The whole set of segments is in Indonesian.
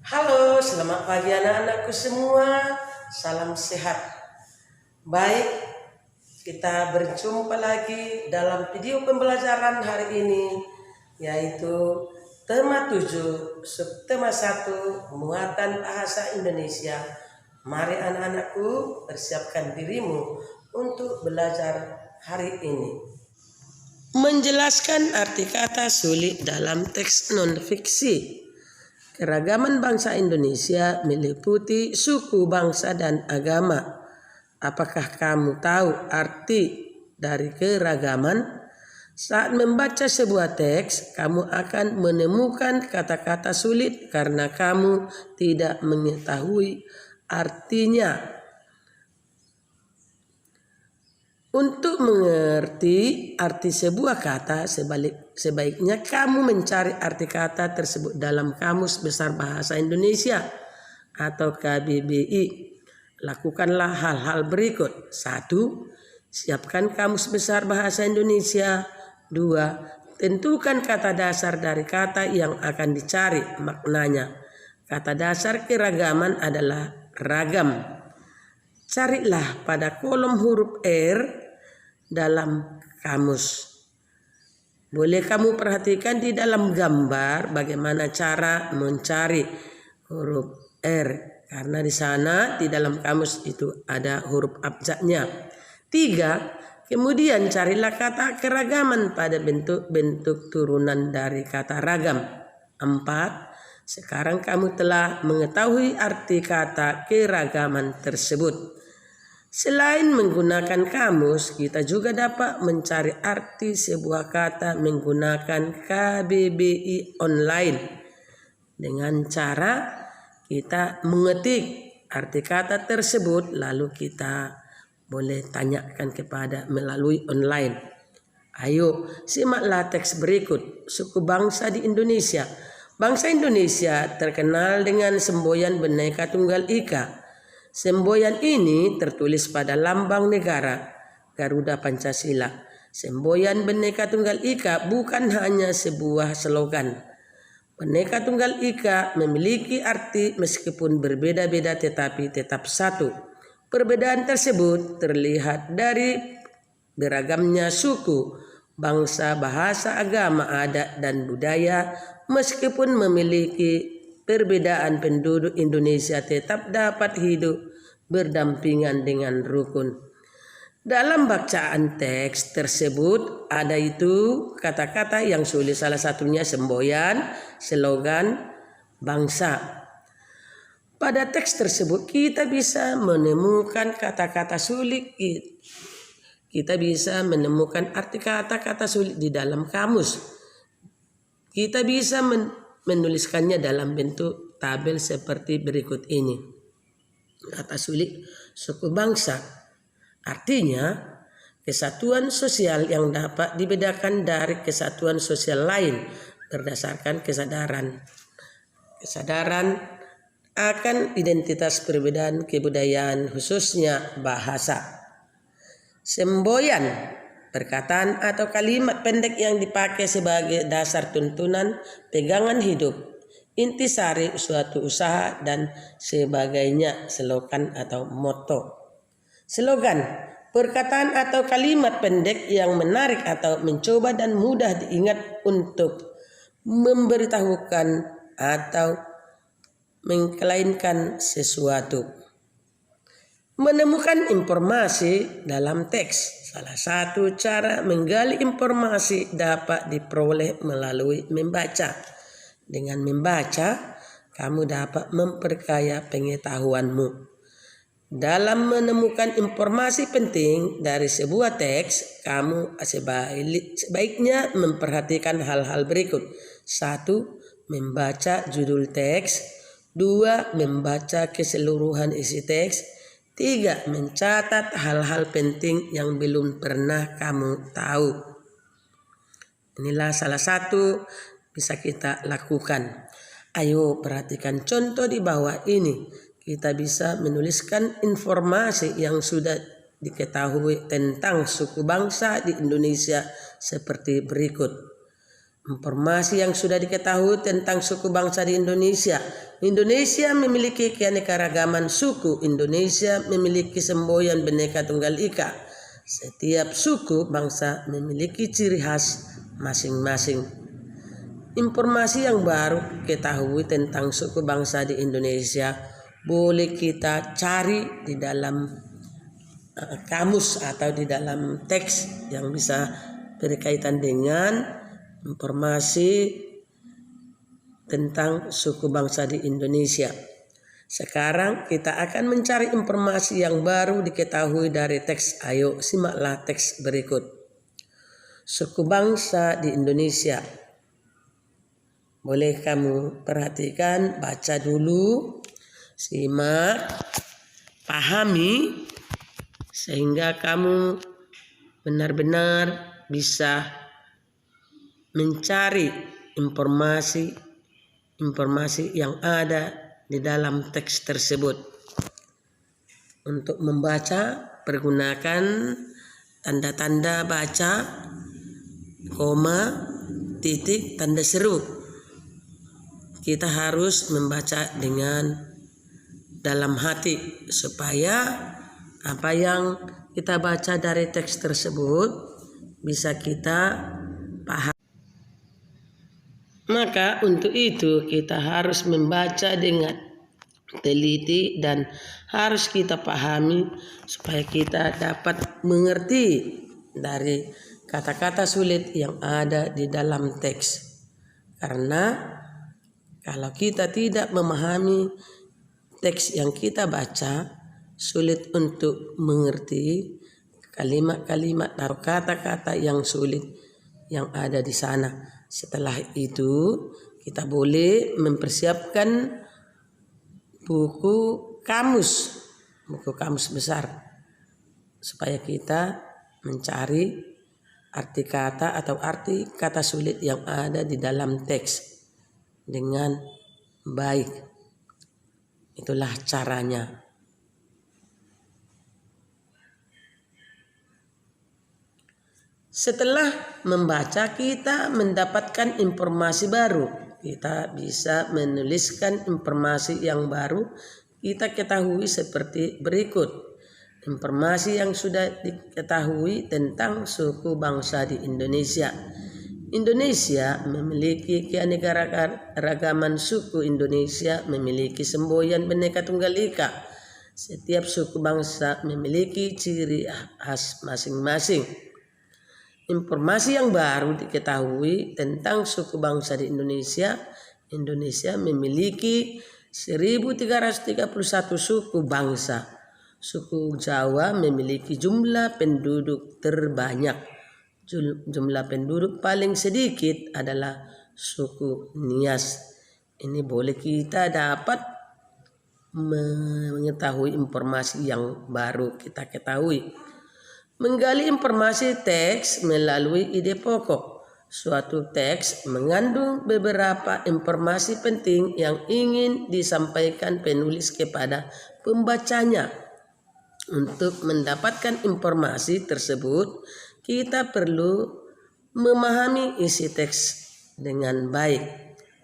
Halo, selamat pagi anak-anakku semua. Salam sehat. Baik, kita berjumpa lagi dalam video pembelajaran hari ini, yaitu tema 7, subtema 1, muatan bahasa Indonesia. Mari anak-anakku, persiapkan dirimu untuk belajar hari ini. Menjelaskan arti kata sulit dalam teks non-fiksi. Keragaman bangsa Indonesia meliputi suku, bangsa, dan agama. Apakah kamu tahu arti dari keragaman? Saat membaca sebuah teks, kamu akan menemukan kata-kata sulit karena kamu tidak mengetahui artinya. Untuk mengerti arti sebuah kata, sebaiknya kamu mencari arti kata tersebut dalam Kamus Besar Bahasa Indonesia atau KBBI. Lakukanlah hal-hal berikut. 1. Siapkan Kamus Besar Bahasa Indonesia. 2. Tentukan kata dasar dari kata yang akan dicari maknanya. Kata dasar keragaman adalah ragam. Carilah pada kolom huruf R dalam kamus. Boleh kamu perhatikan di dalam gambar bagaimana cara mencari huruf R, karena di sana di dalam kamus itu ada huruf abjadnya. 3. Kemudian carilah kata keragaman pada bentuk-bentuk turunan dari kata ragam. 4. Sekarang kamu telah mengetahui arti kata keragaman tersebut. Selain menggunakan kamus, kita juga dapat mencari arti sebuah kata menggunakan KBBI online. Dengan cara kita mengetik arti kata tersebut, lalu kita boleh tanyakan kepada melalui online. Ayo, simaklah teks berikut. Suku bangsa di Indonesia. Bangsa Indonesia terkenal dengan semboyan Bhinneka Tunggal Ika. Semboyan ini tertulis pada lambang negara, Garuda Pancasila. Semboyan Bhinneka Tunggal Ika bukan hanya sebuah slogan. Bhinneka Tunggal Ika memiliki arti meskipun berbeda-beda tetapi tetap satu. Perbedaan tersebut terlihat dari beragamnya suku, bangsa, bahasa, agama, adat, dan budaya. Meskipun memiliki perbedaan, penduduk Indonesia tetap dapat hidup berdampingan dengan rukun. Dalam bacaan teks tersebut ada itu kata-kata yang sulit, salah satunya semboyan, slogan, bangsa. Pada teks tersebut kita bisa menemukan kata-kata sulit, kita bisa menemukan arti kata-kata sulit di dalam kamus. Kita bisa menuliskannya dalam bentuk tabel seperti berikut ini. Kata sulit suku bangsa artinya kesatuan sosial yang dapat dibedakan dari kesatuan sosial lain berdasarkan kesadaran akan identitas perbedaan kebudayaan, khususnya bahasa. Semboyan, perkataan atau kalimat pendek yang dipakai sebagai dasar tuntunan pegangan hidup, intisari suatu usaha, dan sebagainya. Slogan atau moto. Slogan, perkataan atau kalimat pendek yang menarik atau mencoba dan mudah diingat untuk memberitahukan atau mengklaimkan sesuatu. Menemukan informasi dalam teks. Salah satu cara menggali informasi dapat diperoleh melalui membaca. Dengan membaca, kamu dapat memperkaya pengetahuanmu. Dalam menemukan informasi penting dari sebuah teks, kamu sebaiknya memperhatikan hal-hal berikut. 1. Membaca judul teks. 2. Membaca keseluruhan isi teks. 3. Mencatat hal-hal penting yang belum pernah kamu tahu. Inilah salah satu bisa kita lakukan. Ayo perhatikan contoh di bawah ini. Kita bisa menuliskan informasi yang sudah diketahui tentang suku bangsa di Indonesia seperti berikut. Informasi yang sudah diketahui tentang suku bangsa di Indonesia. Indonesia memiliki keanekaragaman suku. Indonesia memiliki semboyan Bhinneka Tunggal Ika. Setiap suku bangsa memiliki ciri khas masing-masing. Informasi yang baru ketahui tentang suku bangsa di Indonesia boleh kita cari di dalam kamus atau di dalam teks yang bisa berkaitan dengan informasi tentang suku bangsa di Indonesia. Sekarang kita akan mencari informasi yang baru diketahui dari teks. Ayo simaklah teks berikut. Suku bangsa di Indonesia. Boleh kamu perhatikan, baca dulu, simak, pahami, sehingga kamu benar-benar bisa mencari informasi yang ada di dalam teks tersebut. Untuk membaca, pergunakan tanda-tanda baca, koma, titik, tanda seru. Kita harus membaca dengan dalam hati supaya apa yang kita baca dari teks tersebut bisa kita paham. Maka untuk itu kita harus membaca dengan teliti dan harus kita pahami supaya kita dapat mengerti dari kata-kata sulit yang ada di dalam teks. Karena kalau kita tidak memahami teks yang kita baca, sulit untuk mengerti kalimat-kalimat atau kata-kata yang sulit yang ada di sana. Setelah itu kita boleh mempersiapkan buku kamus besar supaya kita mencari arti kata atau arti kata sulit yang ada di dalam teks dengan baik. Itulah caranya. Setelah membaca, kita mendapatkan informasi baru. Kita bisa menuliskan informasi yang baru. Kita ketahui seperti berikut. Informasi yang sudah diketahui tentang suku bangsa di Indonesia. Indonesia memiliki keanekaragaman suku. Indonesia memiliki semboyan Bhinneka Tunggal Ika. Setiap suku bangsa memiliki ciri khas masing-masing. Informasi yang baru diketahui tentang suku bangsa di Indonesia. Indonesia memiliki 1331 suku bangsa. Suku Jawa memiliki jumlah penduduk terbanyak. Jumlah penduduk paling sedikit adalah suku Nias. Ini boleh kita dapat mengetahui informasi yang baru kita ketahui. Menggali informasi teks melalui ide pokok. Suatu teks mengandung beberapa informasi penting yang ingin disampaikan penulis kepada pembacanya. Untuk mendapatkan informasi tersebut, kita perlu memahami isi teks dengan baik.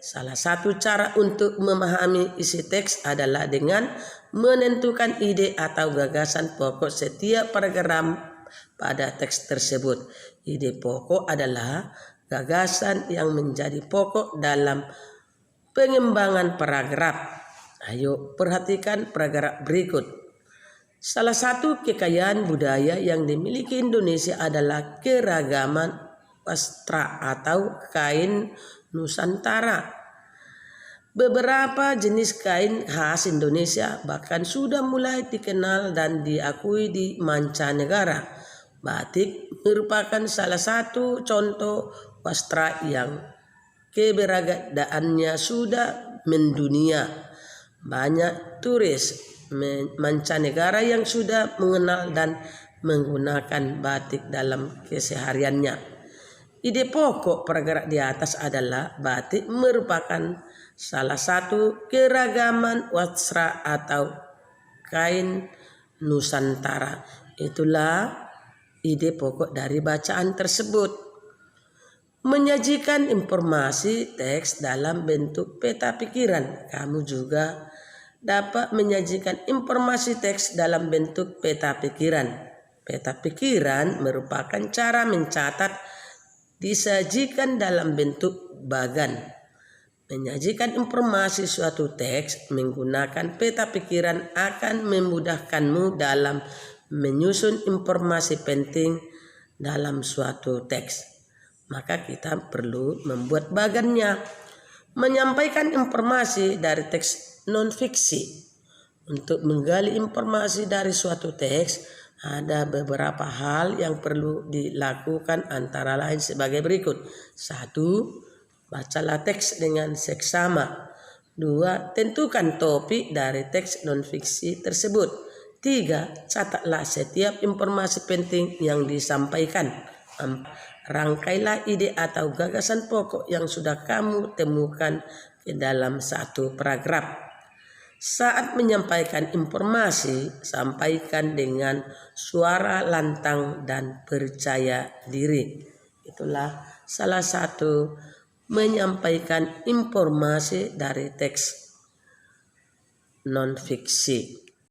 Salah satu cara untuk memahami isi teks adalah dengan menentukan ide atau gagasan pokok setiap paragraf pada teks tersebut. Ide pokok adalah gagasan yang menjadi pokok dalam pengembangan paragraf. Ayo perhatikan paragraf berikut. Salah satu kekayaan budaya yang dimiliki Indonesia adalah keragaman wastra atau kain Nusantara. Beberapa jenis kain khas Indonesia bahkan sudah mulai dikenal dan diakui di mancanegara. Batik merupakan salah satu contoh wastra yang keberadaannya sudah mendunia. Banyak turis mancanegara yang sudah mengenal dan menggunakan batik dalam kesehariannya. Ide pokok paragraf di atas adalah batik merupakan salah satu keragaman wastra atau kain Nusantara. Itulah ide pokok dari bacaan tersebut. menyajikan informasi teks dalam bentuk peta pikiran. Kamu juga dapat menyajikan informasi teks dalam bentuk peta pikiran. Peta pikiran merupakan cara mencatat disajikan dalam bentuk bagan. Menyajikan informasi suatu teks menggunakan peta pikiran akan memudahkanmu dalam menyusun informasi penting dalam suatu teks. Maka kita perlu membuat bagannya. Menyampaikan informasi dari teks non-fiksi. Untuk menggali informasi dari suatu teks, ada beberapa hal yang perlu dilakukan, antara lain sebagai berikut. 1. Bacalah teks dengan seksama. 2. Tentukan topik dari teks non-fiksi tersebut. 3. Catatlah setiap informasi penting yang disampaikan. 4. Rangkailah ide atau gagasan pokok yang sudah kamu temukan ke dalam satu paragraf. Saat menyampaikan informasi, sampaikan dengan suara lantang dan percaya diri. Itulah salah satu menyampaikan informasi dari teks non-fiksi.